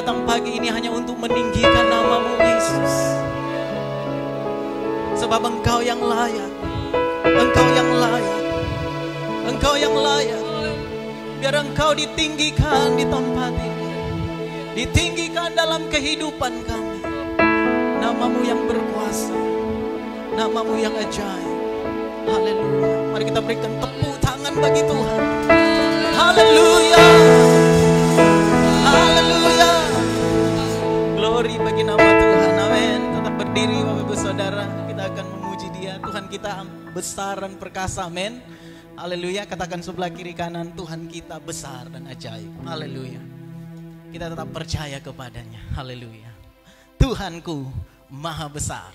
datang pagi ini hanya untuk meninggikan nama-Mu Yesus. Sebab Engkau yang layak, Engkau yang layak, Engkau yang layak. Biar Engkau ditinggikan di tempat ini, ditinggikan dalam kehidupan kami. Nama-Mu yang berkuasa, nama-Mu yang ajaib. Haleluya. Mari kita berikan tepuk tangan bagi Tuhan. Haleluya. Haleluya. Glory bagi nama Tuhan. Amin. Tetap berdiri Bapak Ibu Saudara. Kita akan memuji Dia. Tuhan kita besar dan perkasa. Amin. Haleluya. Katakan sebelah kiri kanan, Tuhan kita besar dan ajaib. Haleluya. Kita tetap percaya kepadanya. Haleluya. Tuhanku maha besar.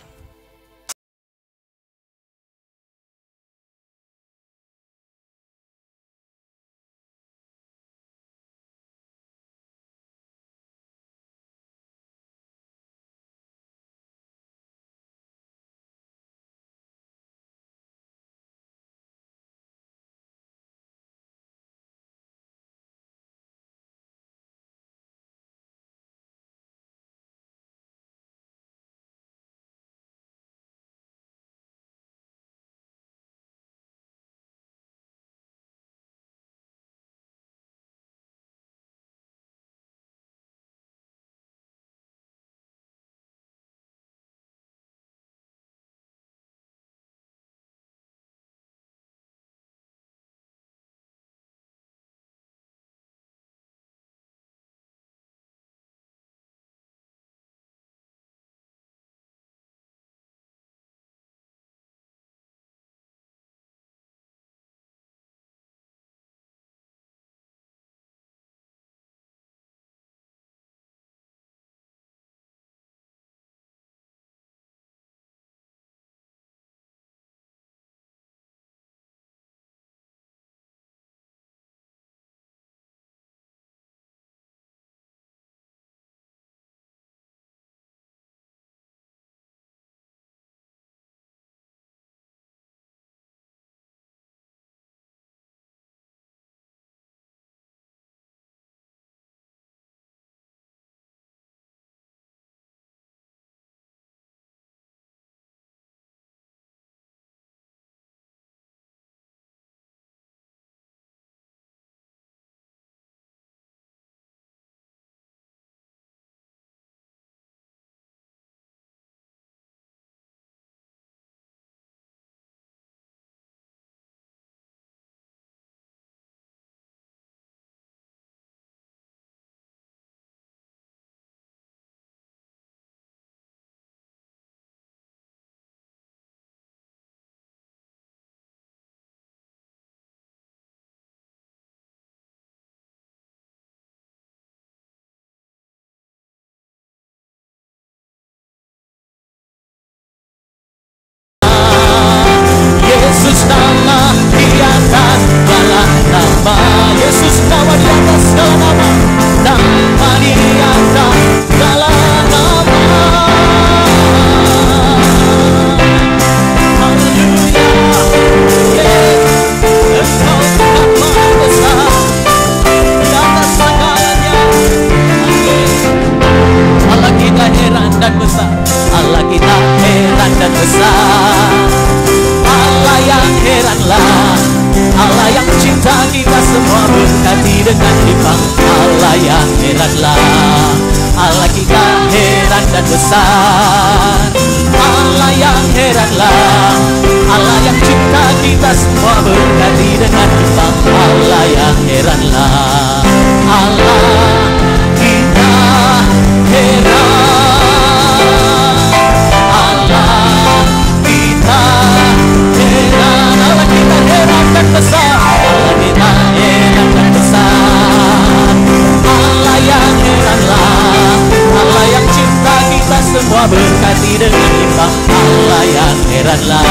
Semua berkati dengan limpah. Allah yang heranlah,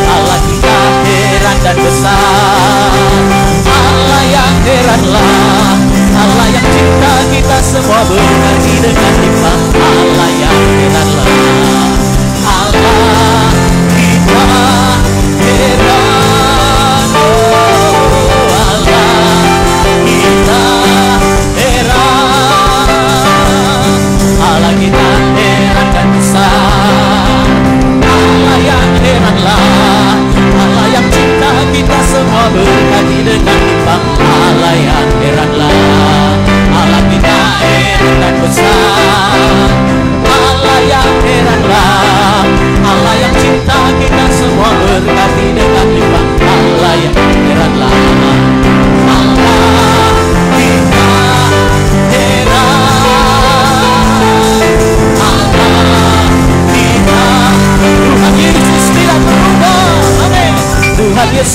Allah kita heran.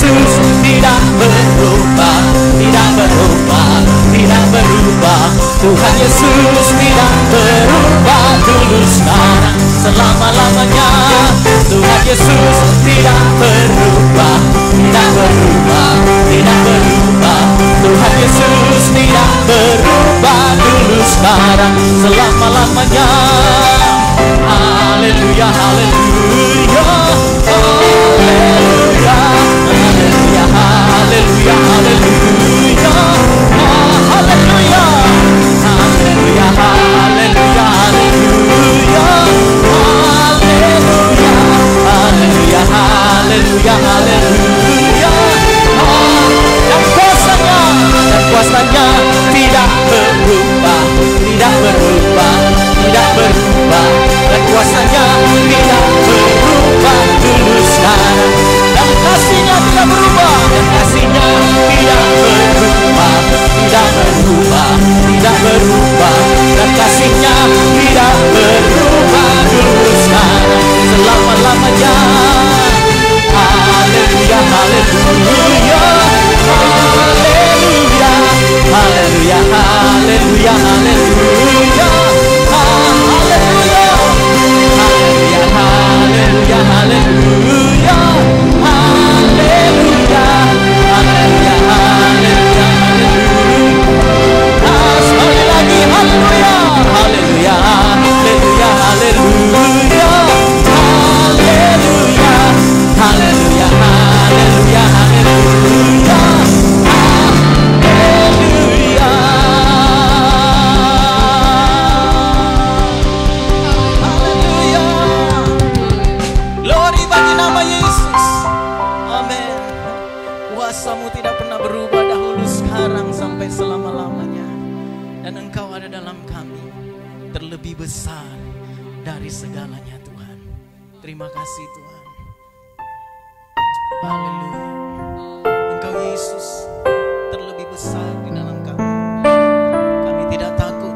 Yesus tidak berubah, tidak berubah, tidak berubah. Tuhan Yesus tidak berubah, dulu sekarang selama-lamanya. Tuhan Yesus tidak berubah, tidak berubah, tidak berubah. Tuhan Yesus tidak berubah, dulu sekarang selama-lamanya. Haleluya, haleluya, haleluya, haleluya, haleluya, haleluya, haleluya, haleluya, haleluya, haleluya, haleluya, haleluya, haleluya. Dan kuasanya tidak berubah, tidak berubah, tidak berubah. Dan kuasanya tidak berubah, dulu sekarang. Dan kasihnya tidak berubah, dan kasihnya tidak berubah, tidak berubah, tidak berubah. Dan kasihnya tidak berubah, dulu sekarang selama-lamanya. Haleluya, haleluya, haleluya, haleluya, haleluya, haleluya, haleluya, haleluya, haleluya, haleluya, haleluya, haleluya, haleluya, haleluya. Sekali lagi haleluya, haleluya, haleluya, haleluya, haleluya, haleluya, haleluya, haleluya, haleluya. Haleluya. Glory bagi nama Yesus. Amin. Kuasamu tidak pernah berubah, dahulu, sekarang, sampai selama-lamanya. Dan Engkau ada dalam kami, terlebih besar dari segalanya, Tuhan. Terima kasih, Tuhan. Haleluya. Engkau Yesus terlebih besar di dalam kami. Kami tidak takut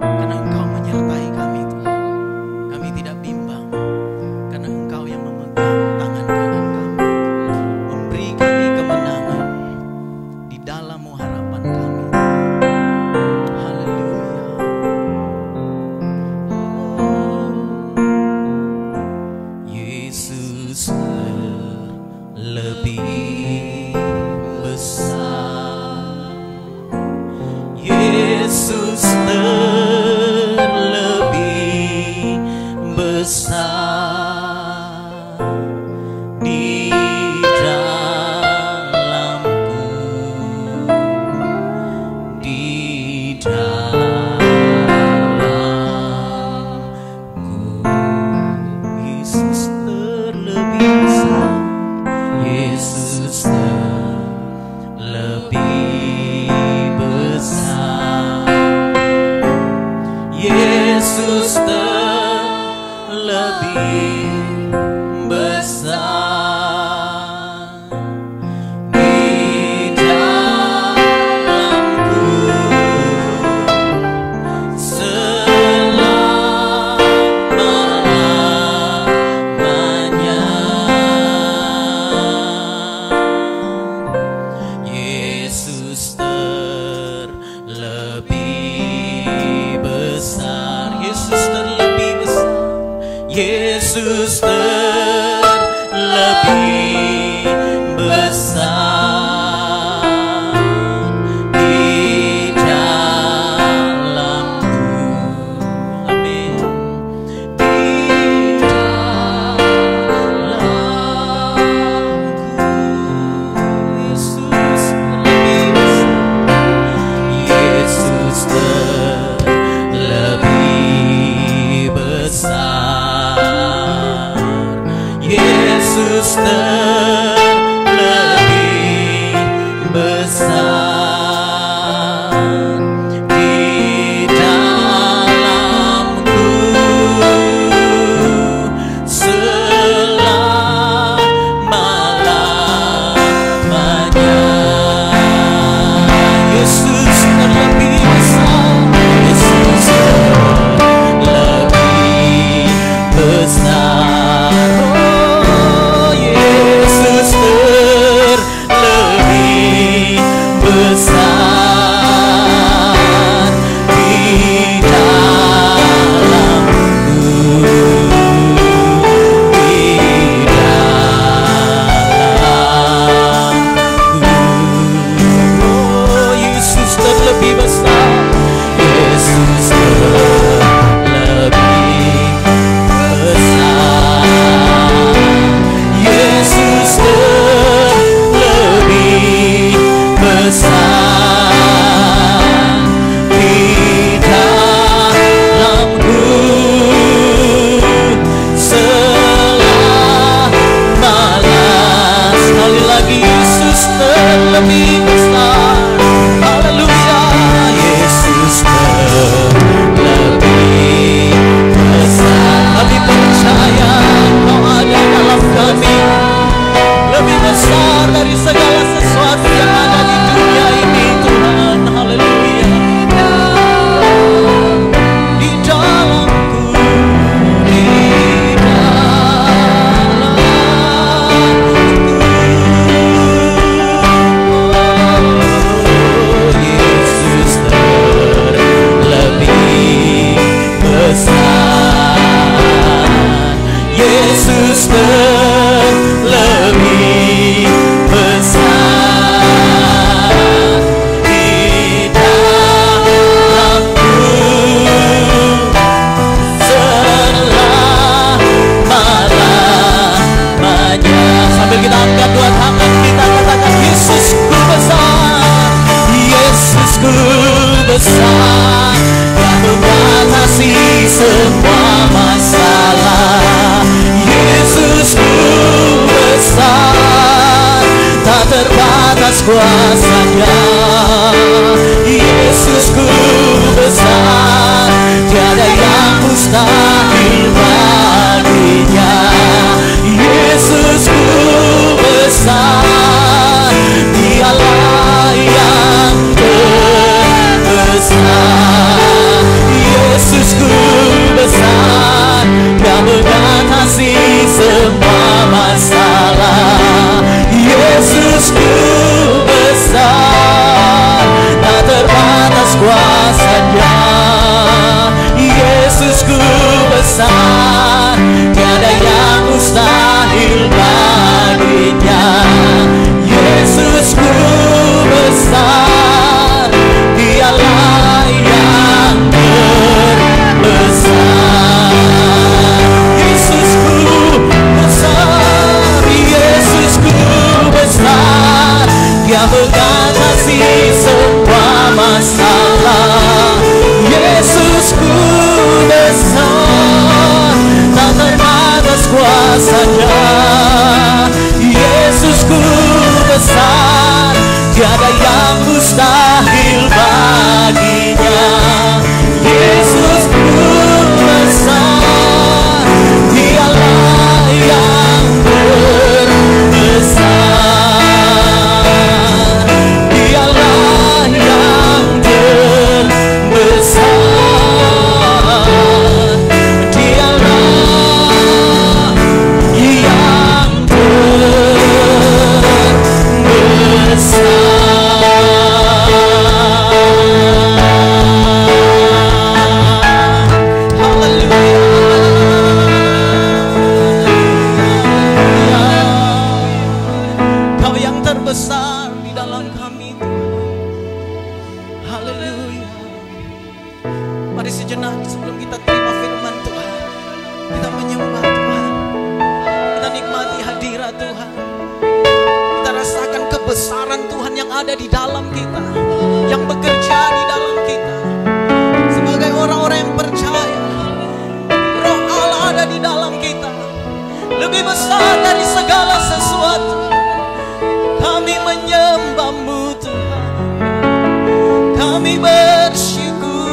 karena Engkau menyertai kami, Tuhan. Kami tidak bimbang karena Engkau yang memegang tangan kanan kami, memberi kami kemenangan di dalam harapan kami. Haleluya. Yesus lebih besar, Yesus terlebih besar di dalamku, di dalamku. Yesus terlebih besar, Yesus lebih besar, Yesus lebih besar di dalamku selama-lamanya. Yesus terlebih besar, Yesus terlebih besar, Yesus terlebih besar di dalamku. Amin. Di dalamku, Yesus terlebih besar, Yesus terlebih besar, Yesus terlebih besar di dalamku selama-lamanya. Yesus terlebih besar, Yesus terlebih besar. Oh, Yesus terlebih besar, Dia mengatasi semua masalah. Yesusku besar, tak terbatas kuasa-Nya. Yesusku besar, tiada yang mustahil baginya. Yesusku besar, Dialah yang terbesar. Yesusku besar, Dia mengatasi semua masalah. Yesusku besar, tak terbatas kuasa-Nya. Yesusku besar, tiada yang mustahil baginya. Yesusku besar, Dialah yang terbesar. Yesusku besar, Yesusku besar, Dia mengatasi semua masalah. Yesusku besar, tak terbatas kuasa-Nya. Yesusku besar, tiada yang mustahil baginya. Yesusku besar, Dialah yang terbesar. Dialah yang terbesar. Dialah yang terbesar. Kau yang terbesar di dalam kami, Tuhan. Haleluya. Mari sejenak sebelum kita terima firman Tuhan, kita menyembah Tuhan. Kita nikmati hadirat Tuhan. Kita rasakan kebesaran Tuhan yang ada di dalam kita, yang bekerja di dalam kita. Sebagai orang-orang yang percaya, Roh Allah ada di dalam kita, lebih besar dari segala sesuatu. Kami menyembah-Mu Tuhan, kami bersyukur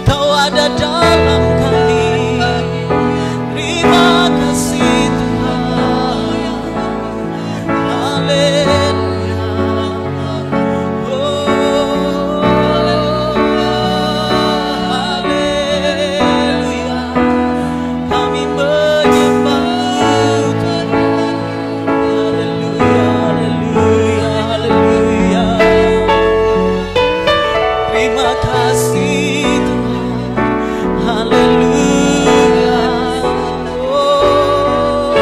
Kau ada dalam kami. Terima kasih Tuhan. Haleluya. Oh, haleluya. Kami menyembah-Mu Tuhan. Haleluya, haleluya, haleluya. Terima kasih Tuhan. Haleluya. Oh,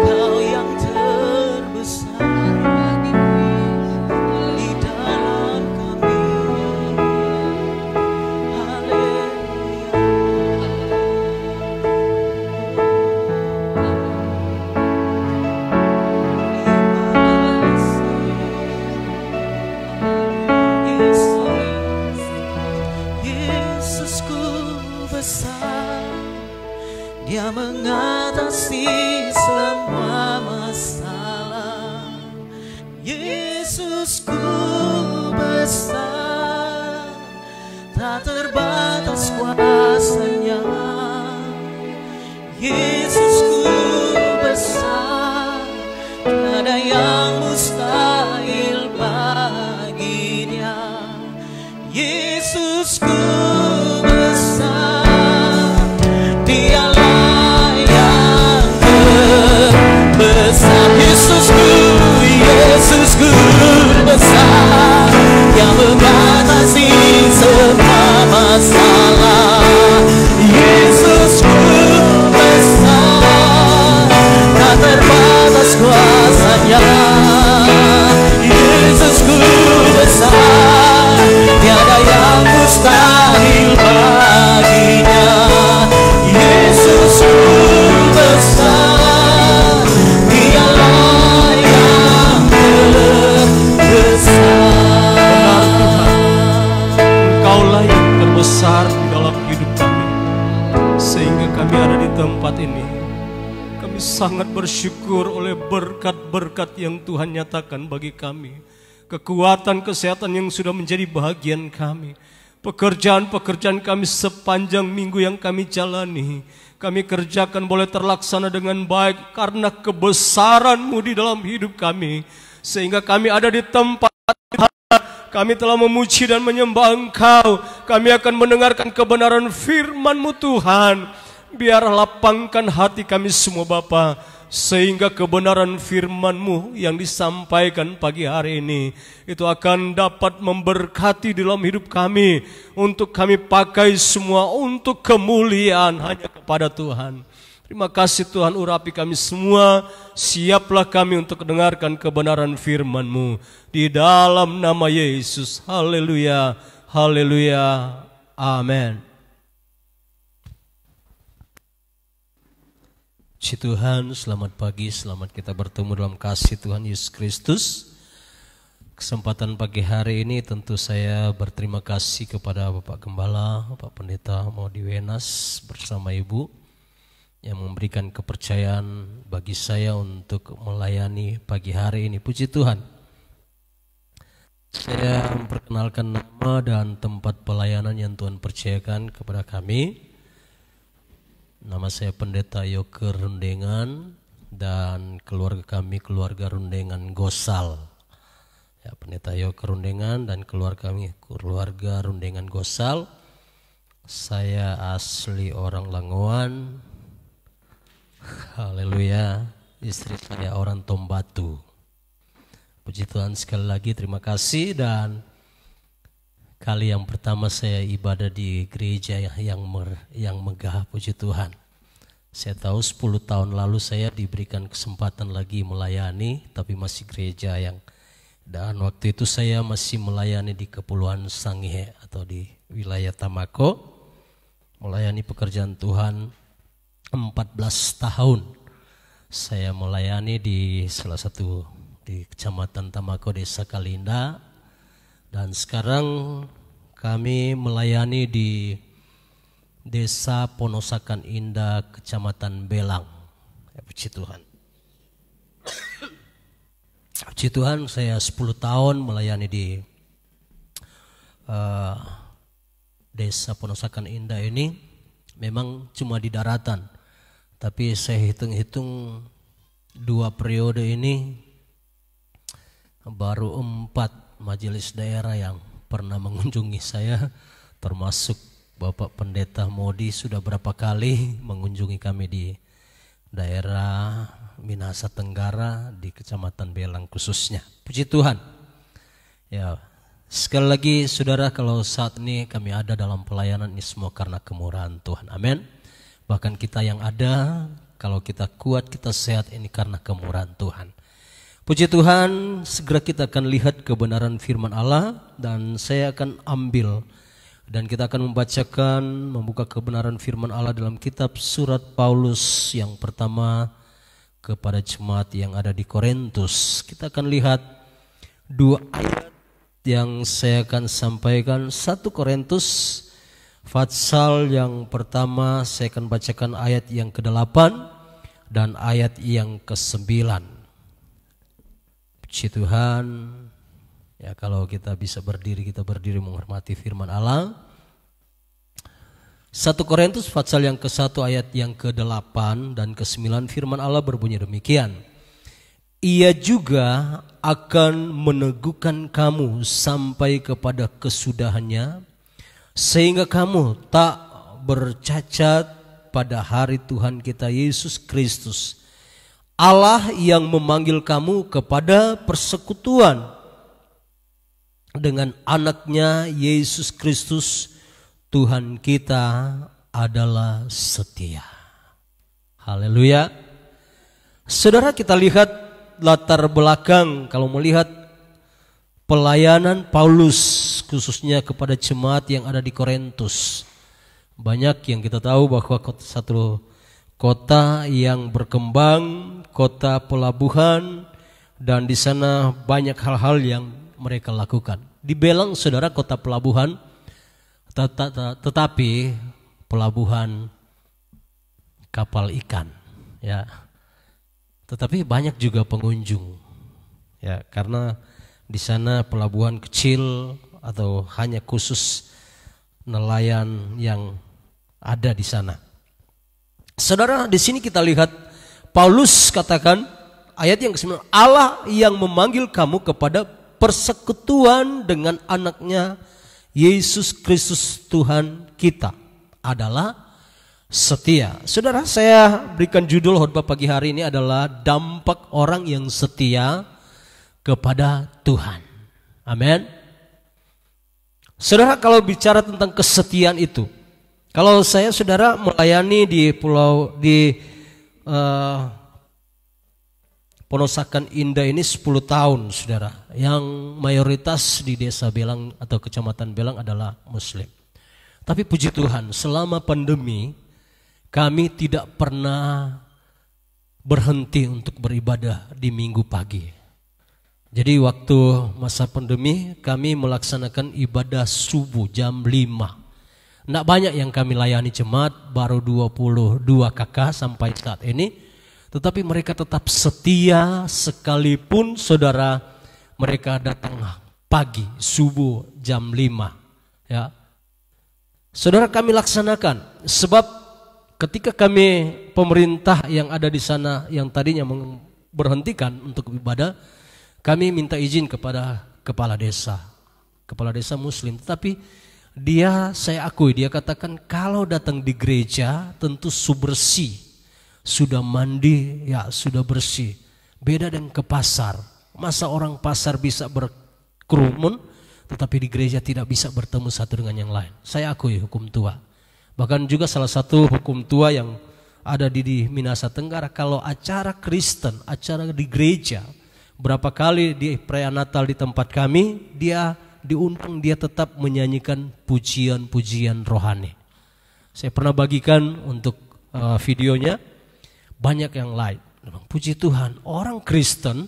Kau yang terbesar di dalam kami. Haleluya. Yesusku besar, Dia mengatasi semua masalah. Yesusku besar, tak terbatas kuasa-Nya. Yesusku besar, tiada yang mustahil baginya. Yesusku besar, Dialah yang terbesar. Yesusku, Yesusku besar, yang mengatasi semua masalah. Yesusku besar, tak terbatas kuasa-Nya. Yesusku besar, tiada yang mustahil baginya. Yesusku besar, Dialah sehingga kami ada di tempat ini. Kami sangat bersyukur oleh berkat-berkat yang Tuhan nyatakan bagi kami. Kekuatan, kesehatan yang sudah menjadi bahagian kami. Pekerjaan-pekerjaan kami sepanjang minggu yang kami jalani, kami kerjakan boleh terlaksana dengan baik karena kebesaran-Mu di dalam hidup kami. Sehingga kami ada di tempat kami telah memuji dan menyembah Engkau. Kami akan mendengarkan kebenaran firman-Mu Tuhan. Biar lapangkan hati kami semua Bapa, sehingga kebenaran firman-Mu yang disampaikan pagi hari ini itu akan dapat memberkati dalam hidup kami, untuk kami pakai semua untuk kemuliaan hanya kepada Tuhan. Terima kasih Tuhan, urapi kami semua. Siaplah kami untuk mendengarkan kebenaran firman-Mu di dalam nama Yesus. Haleluya, haleluya, amin. Puji Tuhan, selamat pagi, selamat kita bertemu dalam kasih Tuhan Yesus Kristus. Kesempatan pagi hari ini tentu saya berterima kasih kepada Bapak Gembala, Bapak Pendeta Maudi Wenas bersama Ibu yang memberikan kepercayaan bagi saya untuk melayani pagi hari ini. Puji Tuhan. Saya memperkenalkan nama dan tempat pelayanan yang Tuhan percayakan kepada kami. Nama saya Pendeta Yoke Rundengan dan keluarga kami keluarga Rundengan Gosal. Ya, Pendeta Yoke Rundengan dan keluarga kami keluarga Rundengan Gosal. Saya asli orang Langoan. Haleluya. Istri saya orang Tombatu. Puji Tuhan, sekali lagi terima kasih. Dan kali yang pertama saya ibadah di gereja yang megah, puji Tuhan. Saya tahu 10 tahun lalu saya diberikan kesempatan lagi melayani, tapi masih gereja dan waktu itu saya masih melayani di Kepulauan Sangihe atau di wilayah Tamako. Melayani pekerjaan Tuhan 14 tahun. Saya melayani di salah satu di Kecamatan Tamako, Desa Kalinda. Dan sekarang kami melayani di Desa Ponosakan Indah, Kecamatan Belang. Ya, puji Tuhan. Puji Tuhan, saya 10 tahun melayani di Desa Ponosakan Indah ini. Memang cuma di daratan, tapi saya hitung-hitung 2 periode ini baru 4 majelis daerah yang pernah mengunjungi saya, termasuk Bapak Pendeta Modi sudah berapa kali mengunjungi kami di daerah Minahasa Tenggara di Kecamatan Belang khususnya. Puji Tuhan. Ya, sekali lagi saudara, kalau saat ini kami ada dalam pelayanan ini semua karena kemurahan Tuhan. Amin. Bahkan kita yang ada, kalau kita kuat, kita sehat, ini karena kemurahan Tuhan. Puji Tuhan, segera kita akan lihat kebenaran firman Allah dan saya akan ambil dan kita akan membuka kebenaran firman Allah dalam kitab surat Paulus yang pertama kepada jemaat yang ada di Korintus. Kita akan lihat 2 ayat yang saya akan sampaikan. 1 Korintus pasal yang pertama saya akan bacakan ayat yang ke-8 dan ayat yang ke-9. Puji Tuhan. Ya, kalau kita bisa berdiri, kita berdiri menghormati firman Allah. 1 Korintus pasal yang ke-1 ayat yang ke-8 dan ke-9 firman Allah berbunyi demikian. Ia juga akan meneguhkan kamu sampai kepada kesudahannya, sehingga kamu tak bercacat pada hari Tuhan kita Yesus Kristus. Allah yang memanggil kamu kepada persekutuan dengan anaknya Yesus Kristus Tuhan kita adalah setia. Haleluya. Saudara, kita lihat latar belakang kalau melihat pelayanan Paulus khususnya kepada jemaat yang ada di Korintus. Banyak yang kita tahu bahwa satu kota yang berkembang, kota pelabuhan, dan di sana banyak hal-hal yang mereka lakukan. Di Belang, saudara, kota pelabuhan, tetapi pelabuhan kapal ikan, ya. Tetapi banyak juga pengunjung, ya, karena di sana pelabuhan kecil atau hanya khusus nelayan yang ada di sana. Saudara, di sini kita lihat Paulus katakan ayat yang ke-9, Allah yang memanggil kamu kepada persekutuan dengan anaknya Yesus Kristus Tuhan kita adalah setia. Saudara, saya berikan judul khotbah pagi hari ini adalah dampak orang yang setia kepada Tuhan. Amin. Saudara, kalau bicara tentang kesetiaan itu, kalau saya saudara melayani di Ponosakan Indah ini 10 tahun saudara, yang mayoritas di desa Belang atau kecamatan Belang adalah Muslim. Tapi puji Tuhan, selama pandemi kami tidak pernah berhenti untuk beribadah di minggu pagi. Jadi waktu masa pandemi kami melaksanakan ibadah subuh jam 5. Tidak banyak yang kami layani jemaat, baru 22 kakak sampai saat ini. Tetapi mereka tetap setia sekalipun saudara mereka datang pagi, subuh jam 5. Ya. Saudara, kami laksanakan, sebab ketika kami pemerintah yang ada di sana yang tadinya berhentikan untuk ibadah, kami minta izin kepada kepala desa Muslim. Tetapi saya akui, dia katakan kalau datang di gereja tentu bersih, sudah mandi, ya sudah bersih. Beda dengan ke pasar. Masa orang pasar bisa berkerumun, tetapi di gereja tidak bisa bertemu satu dengan yang lain. Saya akui hukum tua. Bahkan juga salah satu hukum tua yang ada di Minahasa Tenggara, kalau acara Kristen, acara di gereja, berapa kali di perayaan Natal di tempat kami, dia diundang, dia tetap menyanyikan pujian-pujian rohani. Saya pernah bagikan untuk videonya, banyak yang lain. Puji Tuhan, orang Kristen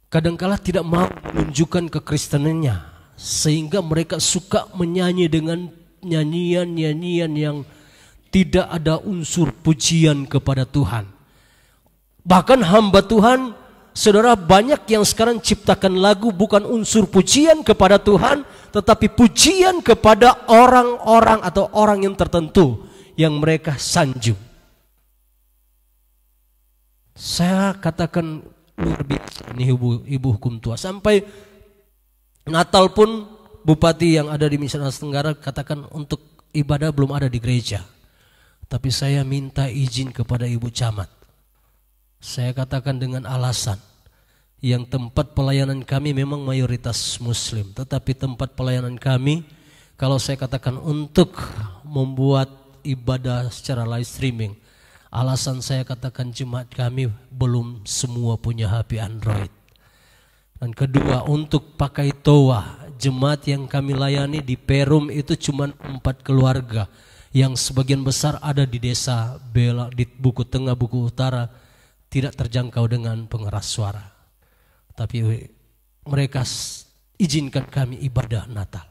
kadangkala tidak mau menunjukkan kekristenannya, sehingga mereka suka menyanyi dengan nyanyian-nyanyian yang tidak ada unsur pujian kepada Tuhan. Bahkan hamba Tuhan, saudara, banyak yang sekarang ciptakan lagu bukan unsur pujian kepada Tuhan, tetapi pujian kepada orang-orang atau orang yang tertentu yang mereka sanjung. Saya katakan luar biasa ini ibu hukum tua. Sampai Natal pun bupati yang ada di Minahasa Tenggara katakan untuk ibadah belum ada di gereja. Tapi saya minta izin kepada ibu camat. Saya katakan dengan alasan, yang tempat pelayanan kami memang mayoritas Muslim, tetapi tempat pelayanan kami, kalau saya katakan untuk membuat ibadah secara live streaming, alasan saya katakan jemaat kami belum semua punya HP Android. Dan kedua, untuk pakai toa, jemaat yang kami layani di Perum itu cuma 4 keluarga, yang sebagian besar ada di desa Bela, di Buku Tengah, Buku Utara, tidak terjangkau dengan pengeras suara. Tapi mereka izinkan kami ibadah Natal.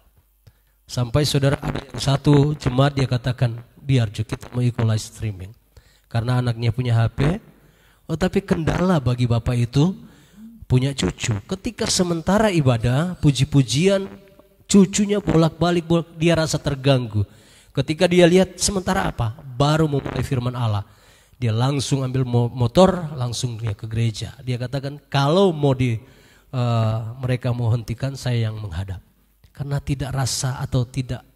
Sampai saudara ada yang satu jemaat dia katakan, biar juga kita mau ikut live streaming. Karena anaknya punya HP. Oh, tapi kendala bagi bapak itu punya cucu. Ketika sementara ibadah, puji-pujian, cucunya bolak-balik, dia rasa terganggu. Ketika dia lihat sementara apa? Baru memulai firman Allah. Dia langsung ambil motor, langsung dia ke gereja. Dia katakan kalau mau mereka mau hentikan, saya yang menghadap. Karena tidak rasa atau tidak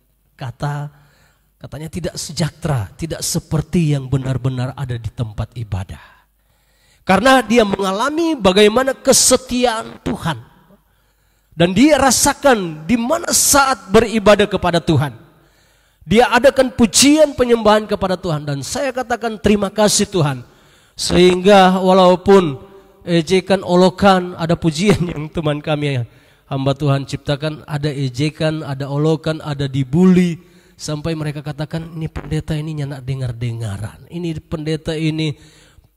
katanya tidak sejahtera, tidak seperti yang benar-benar ada di tempat ibadah. Karena dia mengalami bagaimana kesetiaan Tuhan. Dan dia rasakan di mana saat beribadah kepada Tuhan. Dia adakan pujian penyembahan kepada Tuhan. Dan saya katakan terima kasih Tuhan. Sehingga walaupun ejekan, olokan, ada pujian yang teman kami hamba Tuhan ciptakan, ada ejekan, ada olokan, ada dibully. Sampai mereka katakan ini pendeta ini nyanak dengar-dengaran. Ini pendeta ini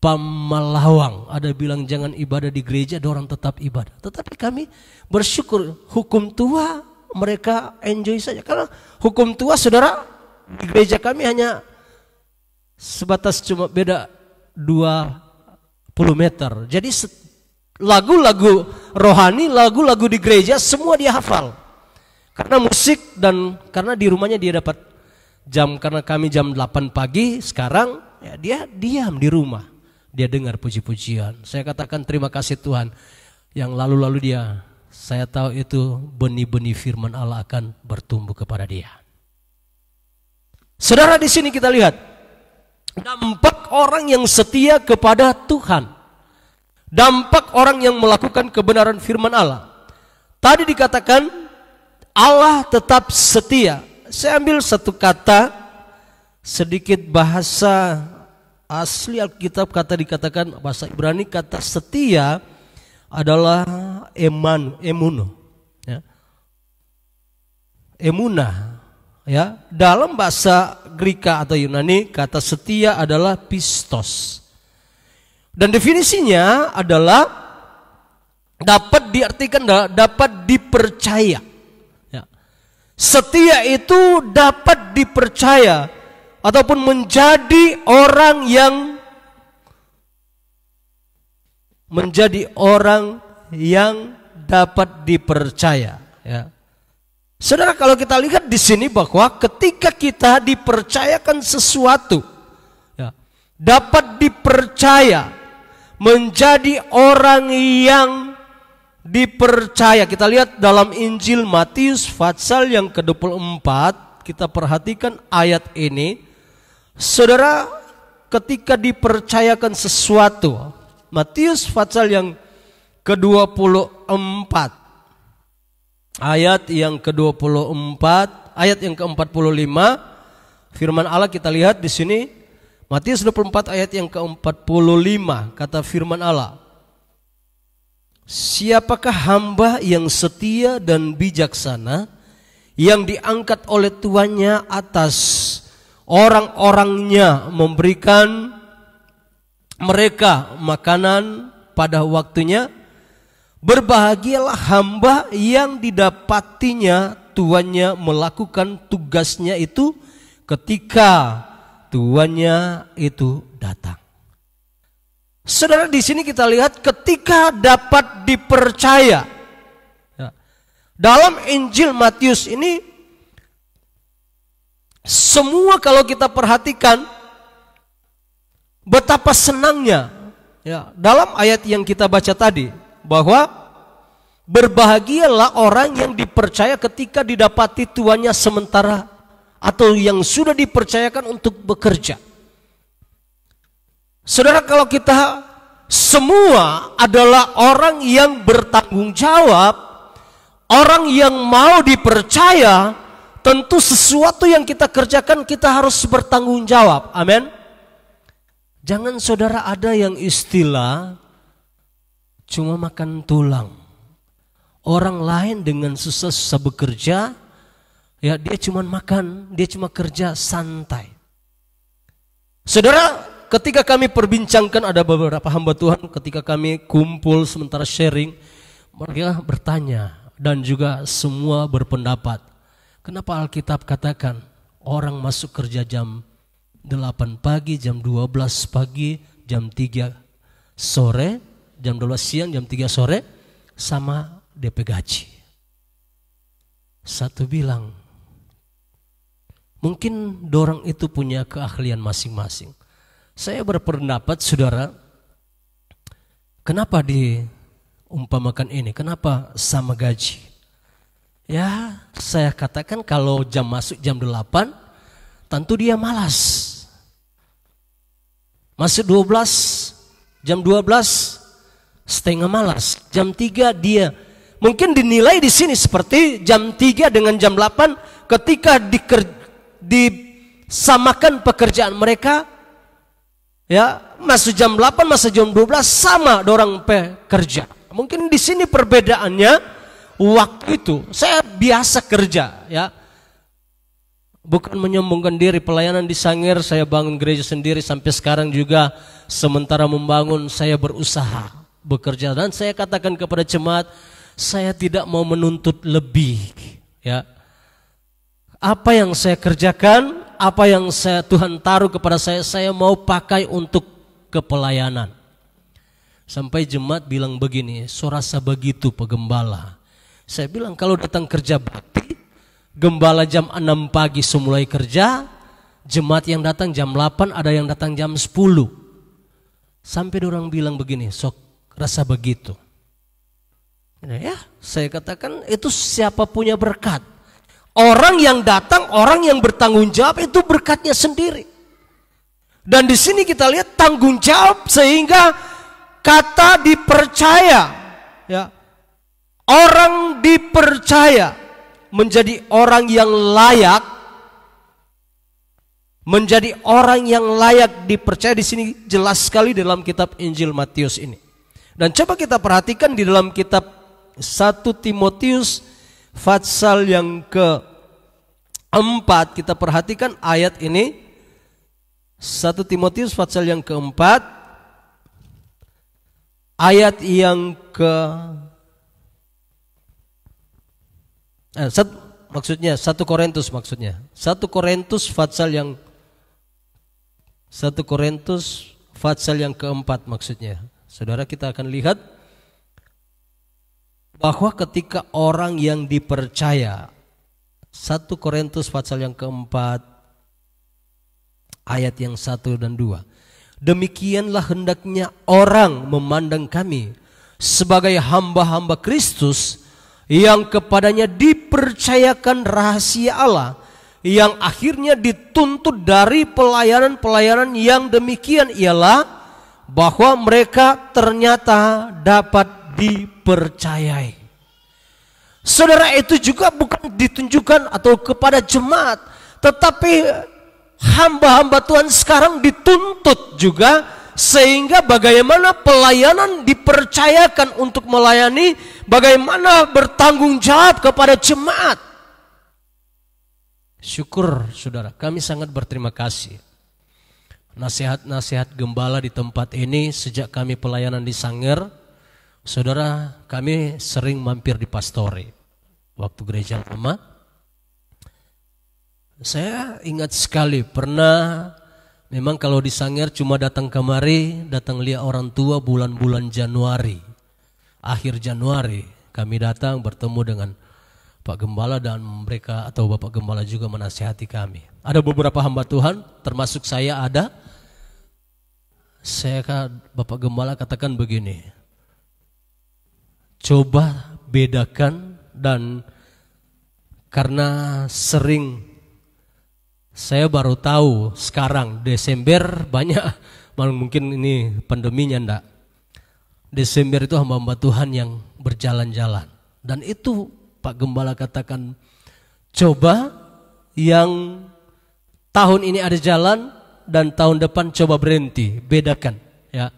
pamalawang. Ada bilang jangan ibadah di gereja, ada orang tetap ibadah. Tetapi kami bersyukur hukum tua mereka enjoy saja. Karena hukum tua saudara di gereja kami hanya sebatas cuma beda 20 meter. Jadi lagu-lagu rohani, lagu-lagu di gereja semua dia hafal. Karena musik dan karena di rumahnya dia dapat jam, karena kami jam 8 pagi sekarang, ya dia diam di rumah. Dia dengar puji-pujian. Saya katakan terima kasih Tuhan. Yang lalu-lalu dia, saya tahu itu benih-benih firman Allah akan bertumbuh kepada dia. Saudara, di sini kita lihat dampak orang yang setia kepada Tuhan. Dampak orang yang melakukan kebenaran firman Allah. Tadi dikatakan Allah tetap setia. Saya ambil satu kata, sedikit bahasa asli Alkitab, kata dikatakan bahasa Ibrani, kata setia adalah emuno, ya. Emunah, ya. Dalam bahasa Greka atau Yunani, kata setia adalah pistos. Dan definisinya adalah dapat diartikan dapat dipercaya. Ya. Setia itu dapat dipercaya ataupun menjadi orang yang dapat dipercaya. Ya. Saudara, kalau kita lihat di sini bahwa ketika kita dipercayakan sesuatu, ya, dapat dipercaya menjadi orang yang dipercaya. Kita lihat dalam Injil Matius pasal yang ke-24, kita perhatikan ayat ini. Saudara, ketika dipercayakan sesuatu, Matius pasal yang ke-24, ayat yang ke-24, ayat yang ke-45, firman Allah kita lihat di sini, Matius 24 ayat yang ke-45, kata firman Allah, siapakah hamba yang setia dan bijaksana, yang diangkat oleh tuannya atas orang-orangnya, memberikan mereka makanan pada waktunya. Berbahagialah hamba yang didapatinya tuannya melakukan tugasnya itu ketika tuannya itu datang. Saudara, di sini kita lihat ketika dapat dipercaya. Dalam Injil Matius ini semua kalau kita perhatikan betapa senangnya, ya, dalam ayat yang kita baca tadi, bahwa berbahagialah orang yang dipercaya ketika didapati tuannya sementara atau yang sudah dipercayakan untuk bekerja. Saudara, kalau kita semua adalah orang yang bertanggung jawab, orang yang mau dipercaya, tentu sesuatu yang kita kerjakan kita harus bertanggung jawab. Amin. Jangan saudara ada yang istilah cuma makan tulang. Orang lain dengan susah-susah bekerja, ya dia cuma makan, dia cuma kerja santai. Saudara, ketika kami perbincangkan, ada beberapa hamba Tuhan, ketika kami kumpul sementara sharing, mereka bertanya dan juga semua berpendapat, kenapa Alkitab katakan orang masuk kerja jam 8 pagi, jam 12 pagi, jam 3 sore, jam 12 siang, jam 3 sore, sama DP gaji. Satu bilang, mungkin dorang itu punya keahlian masing-masing. Saya berpendapat, saudara, kenapa diumpamakan ini? Kenapa sama gaji? Ya, saya katakan kalau jam masuk jam 8, tentu dia malas. Masuk 12, jam 12 setengah malas. Jam 3 dia mungkin dinilai di sini seperti jam 3 dengan jam 8 ketika disamakan pekerjaan mereka, ya, masuk jam 8, masuk jam 12 sama dorang pekerja. Mungkin di sini perbedaannya waktu itu. Saya biasa kerja, ya. Bukan menyombongkan diri, pelayanan di Sangir saya bangun gereja sendiri sampai sekarang juga, sementara membangun saya berusaha bekerja, dan saya katakan kepada jemaat, saya tidak mau menuntut lebih, ya. Apa yang saya kerjakan, apa yang Tuhan taruh kepada saya mau pakai untuk kepelayanan. Sampai jemaat bilang begini, so rasa begitu Pak Gembala. Saya bilang kalau datang kerja bakti, gembala jam 6 pagi semulai kerja, jemaat yang datang jam 8, ada yang datang jam 10. Sampai orang bilang begini, sok rasa begitu. Ya, saya katakan itu siapa punya berkat. Orang yang datang, orang yang bertanggung jawab itu berkatnya sendiri. Dan di sini kita lihat tanggung jawab sehingga kata dipercaya, ya. Orang dipercaya menjadi orang yang layak, menjadi orang yang layak dipercaya. Di sini jelas sekali dalam kitab Injil Matius ini. Dan coba kita perhatikan di dalam kitab 1 Timotius pasal yang ke-4, kita perhatikan ayat ini. 1 Timotius pasal yang ke-4 ayat yang maksudnya 1 Korintus maksudnya. 1 Korintus pasal yang ke-4 maksudnya. Saudara, kita akan lihat bahwa ketika orang yang dipercaya, 1 Korintus pasal yang ke-4 ayat yang 1 dan 2. Demikianlah hendaknya orang memandang kami sebagai hamba-hamba Kristus yang kepadanya dipercayakan rahasia Allah, yang akhirnya dituntut dari pelayanan-pelayanan yang demikian ialah bahwa mereka ternyata dapat dipercayai. Saudara, itu juga bukan ditunjukkan atau kepada jemaat, tetapi hamba-hamba Tuhan sekarang dituntut juga, sehingga bagaimana pelayanan dipercayakan untuk melayani, bagaimana bertanggung jawab kepada jemaat. Syukur saudara, kami sangat berterima kasih. Nasihat-nasihat gembala di tempat ini sejak kami pelayanan di Sangir, saudara, kami sering mampir di pastori. Waktu gereja lama, saya ingat sekali pernah, memang kalau di Sangir cuma datang kemari, datang lihat orang tua bulan-bulan Januari. Akhir Januari kami datang bertemu dengan Pak Gembala dan mereka atau Bapak Gembala juga menasihati kami. Ada beberapa hamba Tuhan, termasuk saya ada. Bapak Gembala katakan begini, coba bedakan, dan karena sering saya baru tahu sekarang Desember banyak, mungkin ini pandeminya enggak. Desember itu hamba-hamba Tuhan yang berjalan-jalan. Dan itu Pak Gembala katakan, coba yang tahun ini ada jalan dan tahun depan coba berhenti, bedakan, ya.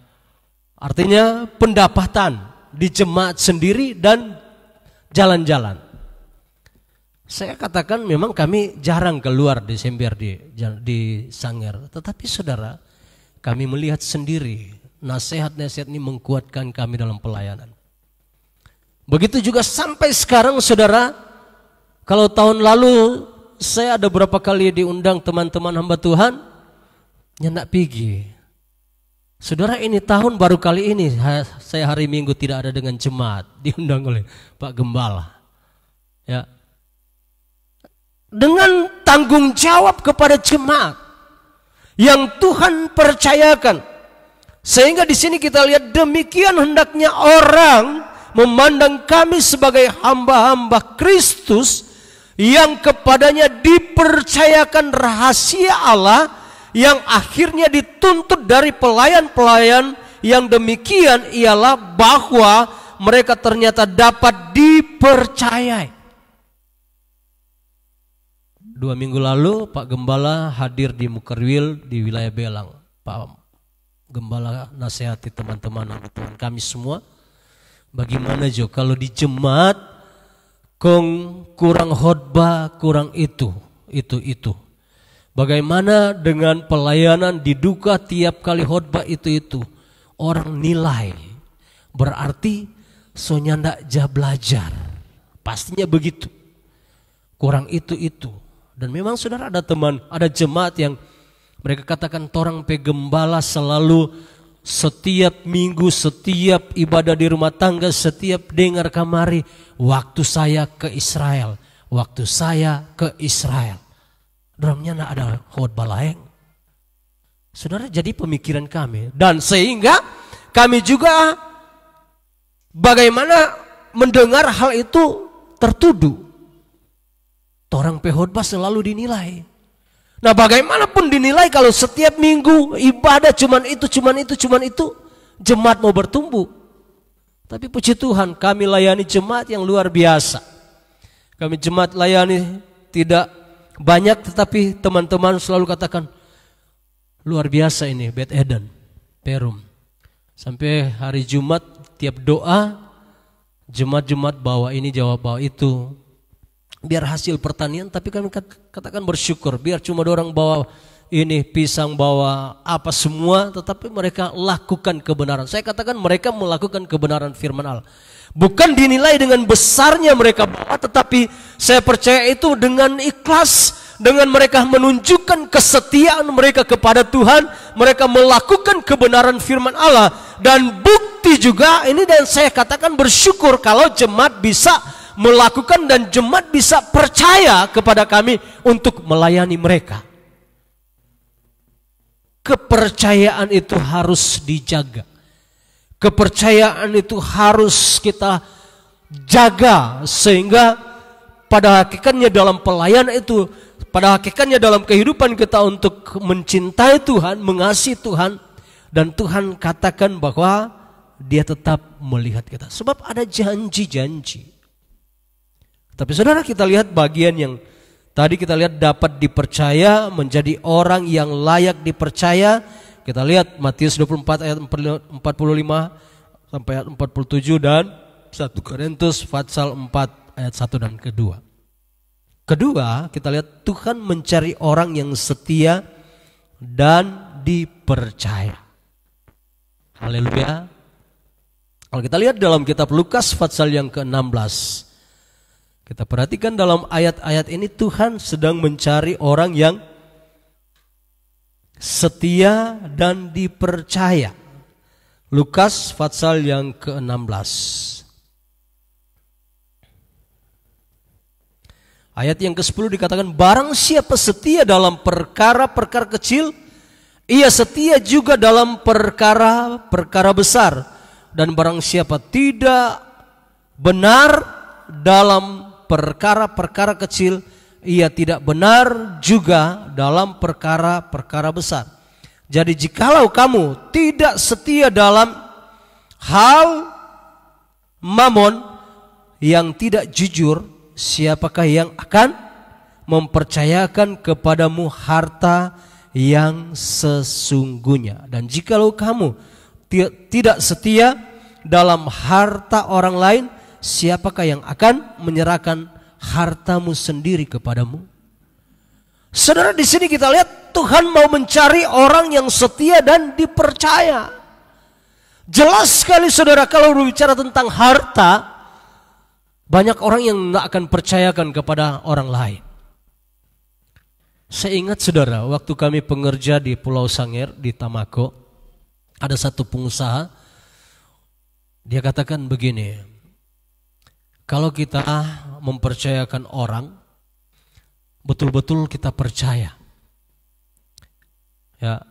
Artinya pendapatan di jemaat sendiri dan jalan-jalan. Saya katakan memang kami jarang keluar Desember di Sangir, tetapi saudara, kami melihat sendiri nasihat-nasihat ini menguatkan kami dalam pelayanan. Begitu juga sampai sekarang saudara, kalau tahun lalu saya ada berapa kali diundang teman-teman hamba Tuhan, nyendak pergi. Saudara, ini tahun baru kali ini saya hari Minggu tidak ada dengan jemaat, diundang oleh Pak Gembala. Ya. Dengan tanggung jawab kepada jemaat yang Tuhan percayakan. Sehingga di sini kita lihat demikian hendaknya orang memandang kami sebagai hamba-hamba Kristus yang kepadanya dipercayakan rahasia Allah, yang akhirnya dituntut dari pelayan-pelayan yang demikian ialah bahwa mereka ternyata dapat dipercayai. 2 minggu lalu Pak Gembala hadir di Mukerwil di wilayah Belang. Pak Gembala nasihati teman-teman Tuhan kami semua, bagaimana Jo kalau di jemaat kurang khotbah, kurang itu. Bagaimana dengan pelayanan di duka tiap kali khotbah itu. Orang nilai. Berarti sonya ndak ja belajar. Pastinya begitu. Kurang itu. Dan memang saudara ada teman, ada jemaat yang mereka katakan torang pe gembala selalu setiap minggu, setiap ibadah di rumah tangga, setiap dengar kamari, waktu saya ke Israel, waktu saya ke Israel. Drumnya nak ada khotbah lain. Saudara, jadi pemikiran kami. Dan sehingga kami juga bagaimana mendengar hal itu tertuduh. Orang khotbah selalu dinilai. Nah, bagaimanapun dinilai kalau setiap minggu ibadah cuman itu, jemaat mau bertumbuh. Tapi puji Tuhan, kami layani jemaat yang luar biasa. Kami jemaat layani tidak banyak, tetapi teman-teman selalu katakan, luar biasa ini Beth Eden, Perum. Sampai hari Jumat tiap doa, jemaat-jemaat bawa ini jawab bawa itu. Biar hasil pertanian, tapi kami katakan bersyukur. Biar cuma orang bawa ini pisang, bawa apa semua, tetapi mereka lakukan kebenaran. Saya katakan mereka melakukan kebenaran firman Allah. Bukan dinilai dengan besarnya mereka bawa, tetapi saya percaya itu dengan ikhlas, dengan mereka menunjukkan kesetiaan mereka kepada Tuhan, mereka melakukan kebenaran firman Allah. Dan bukti juga ini, dan saya katakan bersyukur kalau jemaat bisa melakukan dan jemaat bisa percaya kepada kami untuk melayani mereka. Kepercayaan itu harus dijaga. Kepercayaan itu harus kita jaga, sehingga pada hakikatnya dalam pelayanan itu, pada hakikatnya dalam kehidupan kita untuk mencintai Tuhan, mengasihi Tuhan, dan Tuhan katakan bahwa Dia tetap melihat kita. Sebab ada janji-janji. Tapi saudara, kita lihat bagian yang tadi kita lihat dapat dipercaya, menjadi orang yang layak dipercaya. Kita lihat Matius 24 ayat 45 sampai ayat 47 dan 1 Korintus pasal 4 ayat 1 dan kedua. Kedua, kita lihat Tuhan mencari orang yang setia dan dipercaya. Haleluya. Kalau kita lihat dalam kitab Lukas pasal yang ke-16, kita perhatikan dalam ayat-ayat ini Tuhan sedang mencari orang yang setia dan dipercaya. Lukas pasal yang ke-16. Ayat yang ke-10 dikatakan, barang siapa setia dalam perkara-perkara kecil, ia setia juga dalam perkara-perkara besar. Dan barang siapa tidak benar dalam perkara-perkara kecil, ia tidak benar juga dalam perkara-perkara besar. Jadi jikalau kamu tidak setia dalam hal mamon yang tidak jujur, siapakah yang akan mempercayakan kepadamu harta yang sesungguhnya? Dan jikalau kamu tidak setia dalam harta orang lain, siapakah yang akan menyerahkan hartamu sendiri kepadamu? Saudara, di sini kita lihat Tuhan mau mencari orang yang setia dan dipercaya. Jelas sekali saudara, kalau berbicara tentang harta, banyak orang yang tidak akan percayakan kepada orang lain. Saya ingat saudara, waktu kami pengerja di Pulau Sangir, di Tamako, ada satu pengusaha, dia katakan begini, kalau kita mempercayakan orang, betul-betul kita percaya. Ya,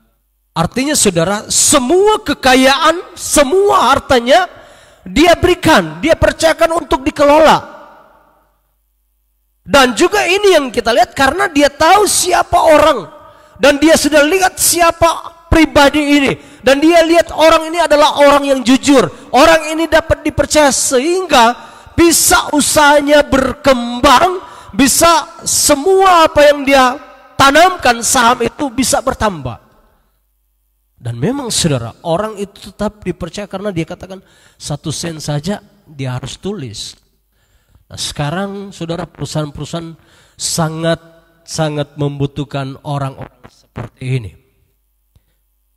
artinya saudara, semua kekayaan, semua hartanya dia berikan, dia percayakan untuk dikelola. Dan juga ini yang kita lihat, karena dia tahu siapa orang, dan dia sudah lihat siapa pribadi ini, dan dia lihat orang ini adalah orang yang jujur, orang ini dapat dipercaya, sehingga bisa usahanya berkembang, bisa semua apa yang dia tanamkan saham itu bisa bertambah. Dan memang saudara, orang itu tetap dipercaya karena dia katakan 1 sen saja dia harus tulis. Nah, sekarang saudara, perusahaan-perusahaan sangat membutuhkan orang-orang seperti ini.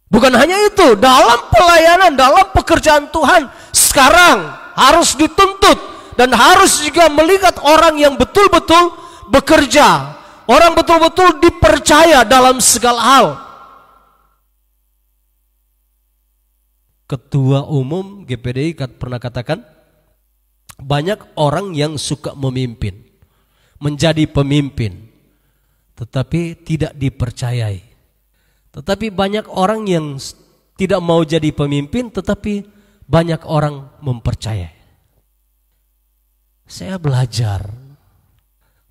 Bukan hanya itu, dalam pelayanan, dalam pekerjaan Tuhan sekarang harus dituntut dan harus juga melihat orang yang betul-betul bekerja, Orang betul-betul dipercaya dalam segala hal. Ketua Umum GPDI pernah katakan, banyak orang yang suka memimpin, menjadi pemimpin, tetapi tidak dipercayai. Tetapi banyak orang yang tidak mau jadi pemimpin, tetapi banyak orang mempercayai. Saya belajar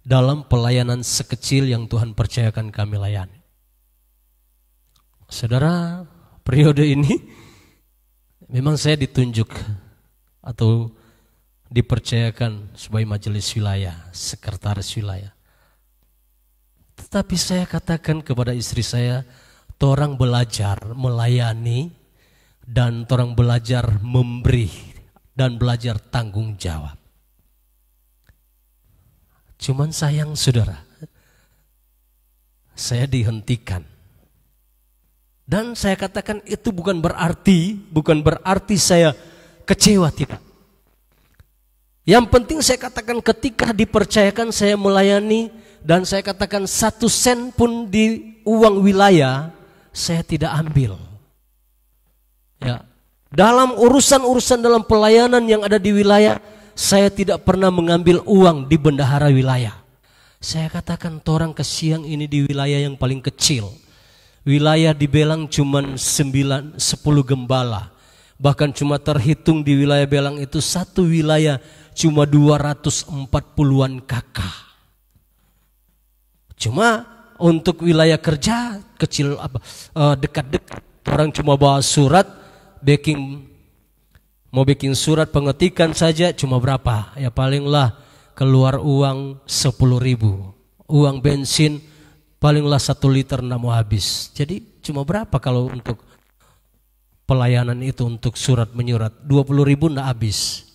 dalam pelayanan sekecil yang Tuhan percayakan kami layani. Saudara, periode ini memang saya ditunjuk atau dipercayakan sebagai majelis wilayah, sekretaris wilayah. Tetapi saya katakan kepada istri saya, torang belajar melayani dan torang belajar memberi dan belajar tanggung jawab. Cuman sayang saudara, saya dihentikan. Dan saya katakan itu bukan berarti saya kecewa, tidak. Yang penting saya katakan ketika dipercayakan saya melayani dan saya katakan 1 sen pun di uang wilayah saya tidak ambil. Ya, dalam urusan-urusan dalam pelayanan yang ada di wilayah, saya tidak pernah mengambil uang di bendahara wilayah. Saya katakan torang ke siang ini di wilayah yang paling kecil. Wilayah di Belang cuma 9-10 gembala. Bahkan cuma terhitung di wilayah Belang itu satu wilayah cuma 240-an kakak. Cuma untuk wilayah kerja kecil dekat-dekat. Orang cuma bawa surat mau bikin surat pengetikan saja cuma berapa? Ya palinglah keluar uang 10.000. Uang bensin palinglah 1 liter nggak mau habis. Jadi cuma berapa kalau untuk pelayanan itu, untuk surat menyurat? 20.000 nggak habis.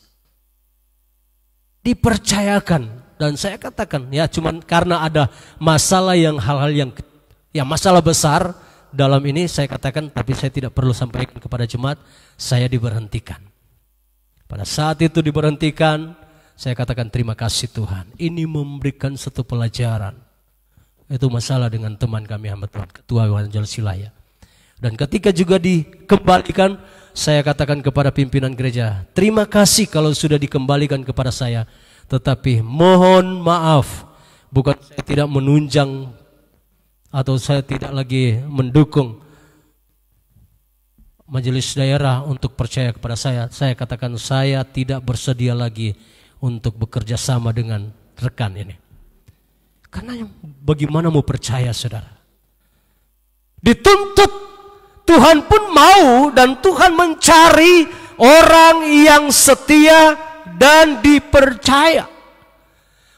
Dipercayakan. Dan saya katakan ya cuman karena ada masalah yang hal-hal yang ya masalah besar dalam ini saya katakan, tapi saya tidak perlu sampaikan kepada jemaat, saya diberhentikan. Pada saat itu diberhentikan, saya katakan terima kasih Tuhan. Ini memberikan satu pelajaran. Itu masalah dengan teman kami hamba Tuhan, Ketua Majelis Wilayah. Dan ketika juga dikembalikan, saya katakan kepada pimpinan gereja, terima kasih kalau sudah dikembalikan kepada saya. Tetapi mohon maaf, bukan saya tidak menunjang atau saya tidak lagi mendukung majelis daerah untuk percaya kepada saya. Saya katakan saya tidak bersedia lagi untuk bekerja sama dengan rekan ini. Karena bagaimana mau percaya saudara? Dituntut, Tuhan pun mau dan Tuhan mencari orang yang setia dan dipercaya.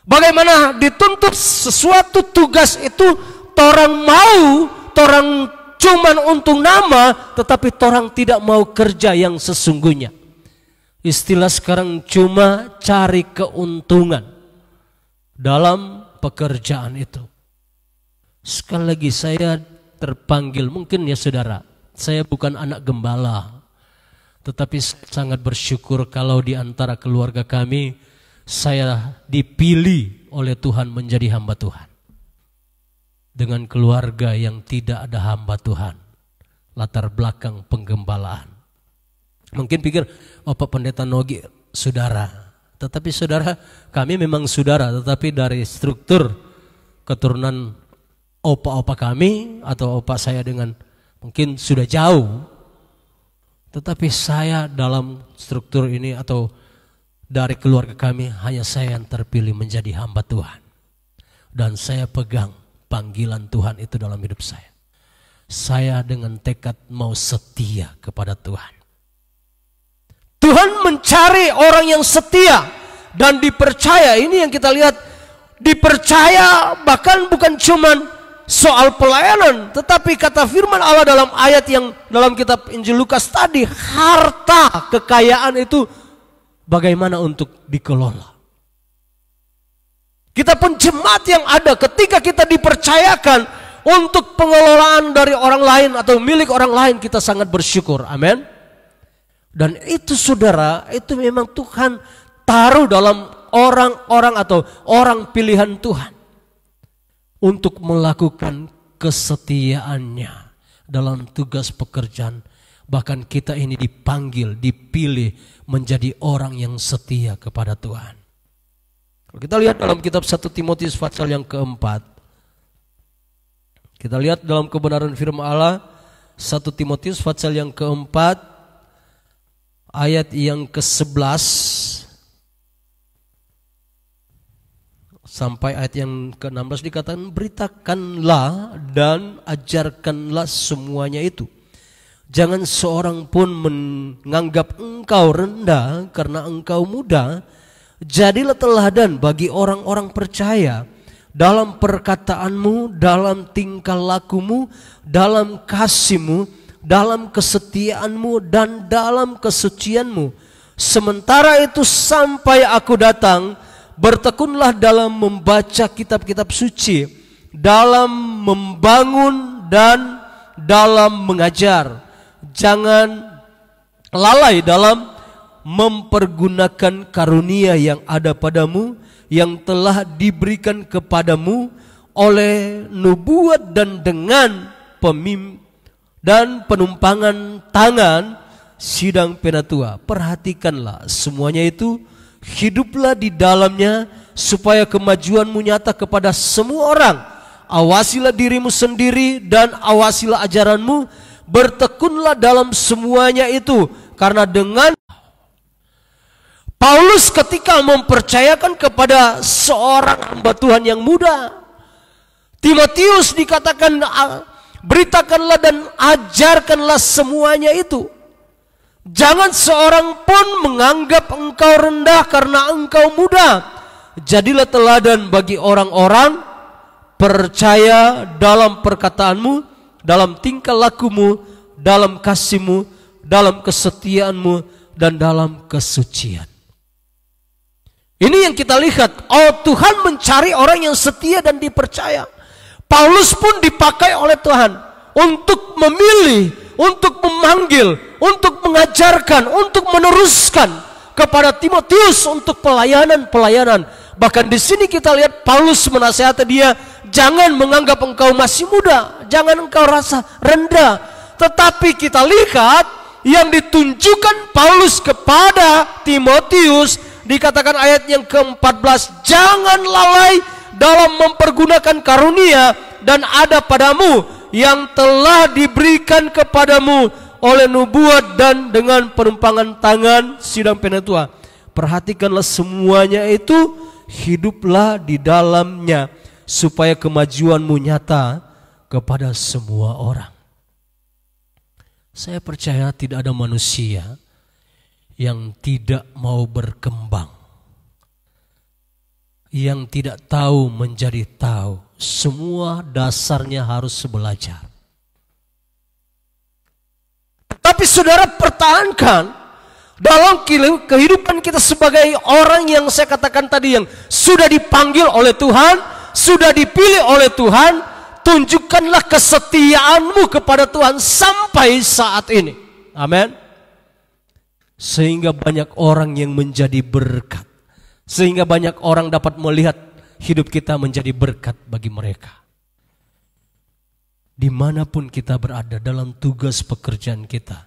Bagaimana dituntut sesuatu tugas itu, torang mau, torang cuman untuk nama, tetapi torang tidak mau kerja yang sesungguhnya. Istilah sekarang cuma cari keuntungan dalam pekerjaan itu. Sekali lagi saya terpanggil, mungkin ya saudara, saya bukan anak gembala, tetapi sangat bersyukur kalau di antara keluarga kami saya dipilih oleh Tuhan menjadi hamba Tuhan. Dengan keluarga yang tidak ada hamba Tuhan, latar belakang penggembalaan. Mungkin pikir, oh Pak Pendeta Nogi saudara. Tetapi saudara, kami memang saudara, tetapi dari struktur keturunan opa-opa kami atau opa saya dengan mungkin sudah jauh. Tetapi saya dalam struktur ini atau dari keluarga kami, hanya saya yang terpilih menjadi hamba Tuhan. Dan saya pegang panggilan Tuhan itu dalam hidup saya. Saya dengan tekad mau setia kepada Tuhan. Tuhan mencari orang yang setia dan dipercaya. Ini yang kita lihat, dipercaya bahkan bukan cuman soal pelayanan, tetapi kata firman Allah dalam ayat yang dalam kitab Injil Lukas tadi, harta kekayaan itu bagaimana untuk dikelola. Kita pun jemaat yang ada, ketika kita dipercayakan untuk pengelolaan dari orang lain atau milik orang lain, kita sangat bersyukur. Amin. Dan itu saudara, itu memang Tuhan taruh dalam orang-orang atau orang pilihan Tuhan. untuk melakukan kesetiaannya dalam tugas pekerjaan. Bahkan kita ini dipanggil, dipilih menjadi orang yang setia kepada Tuhan. Kalau kita lihat dalam kitab 1 Timotius pasal yang keempat, kita lihat dalam kebenaran firman Allah, 1 Timotius pasal yang keempat, ayat yang ke-11 sampai ayat yang ke-16 dikatakan, beritakanlah dan ajarkanlah semuanya itu. Jangan seorang pun menganggap engkau rendah karena engkau muda. Jadilah teladan bagi orang-orang percaya dalam perkataanmu, dalam tingkah lakumu, dalam kasihmu, dalam kesetiaanmu, dan dalam kesucianmu. Sementara itu sampai aku datang, bertekunlah dalam membaca kitab-kitab suci, dalam membangun dan dalam mengajar. Jangan lalai dalam mempergunakan karunia yang ada padamu, yang telah diberikan kepadamu oleh nubuat dan dengan penumpangan tangan sidang penatua. Perhatikanlah semuanya itu, hiduplah di dalamnya supaya kemajuanmu nyata kepada semua orang. Awasilah dirimu sendiri dan awasilah ajaranmu, bertekunlah dalam semuanya itu, karena dengan Paulus ketika mempercayakan kepada seorang hamba Tuhan yang muda, Timotius dikatakan beritakanlah dan ajarkanlah semuanya itu. Jangan seorang pun menganggap engkau rendah karena engkau muda. Jadilah teladan bagi orang-orang percaya dalam perkataanmu, dalam tingkah lakumu, dalam kasihmu, dalam kesetiaanmu, dan dalam kesucian. Ini yang kita lihat. Oh, Tuhan mencari orang yang setia dan dipercaya. Paulus pun dipakai oleh Tuhan untuk memilih, untuk memanggil, untuk mengajarkan, untuk meneruskan kepada Timotius untuk pelayanan-pelayanan. Bahkan di sini kita lihat Paulus menasihati dia, jangan menganggap engkau masih muda, jangan engkau rasa rendah. Tetapi kita lihat yang ditunjukkan Paulus kepada Timotius, dikatakan ayat yang ke-14, jangan lalai dalam mempergunakan karunia dan ada padamu yang telah diberikan kepadamu oleh nubuat dan dengan penumpangan tangan sidang penatua. Perhatikanlah semuanya itu, hiduplah di dalamnya supaya kemajuanmu nyata kepada semua orang. Saya percaya tidak ada manusia yang tidak mau berkembang, yang tidak tahu menjadi tahu. Semua dasarnya harus belajar. Tapi saudara, pertahankan dalam kehidupan kita sebagai orang yang saya katakan tadi, yang sudah dipanggil oleh Tuhan, sudah dipilih oleh Tuhan. Tunjukkanlah kesetiaanmu kepada Tuhan sampai saat ini. Amin. Sehingga banyak orang yang menjadi berkat. Sehingga banyak orang dapat melihat hidup kita menjadi berkat bagi mereka. Dimanapun kita berada, dalam tugas pekerjaan kita,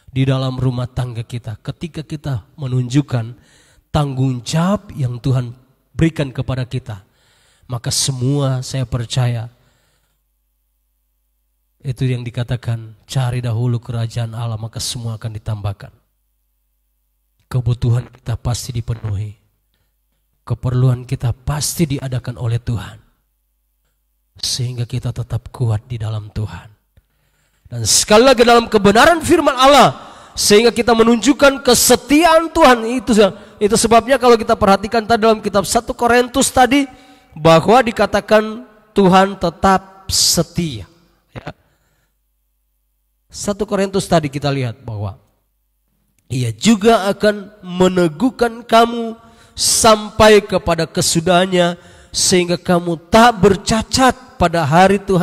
di dalam rumah tangga kita, ketika kita menunjukkan tanggung jawab yang Tuhan berikan kepada kita, maka semua, saya percaya, itu yang dikatakan, cari dahulu kerajaan Allah, maka semua akan ditambahkan. Kebutuhan kita pasti dipenuhi. Keperluan kita pasti diadakan oleh Tuhan. Sehingga kita tetap kuat di dalam Tuhan. Dan sekali lagi dalam kebenaran firman Allah, sehingga kita menunjukkan kesetiaan Tuhan. Itu sebabnya kalau kita perhatikan tadi dalam kitab 1 Korintus tadi, bahwa dikatakan Tuhan tetap setia. Ya. 1 Korintus tadi kita lihat bahwa Ia juga akan meneguhkan kamu sampai kepada kesudahannya, sehingga kamu tak bercacat pada hari Tuhan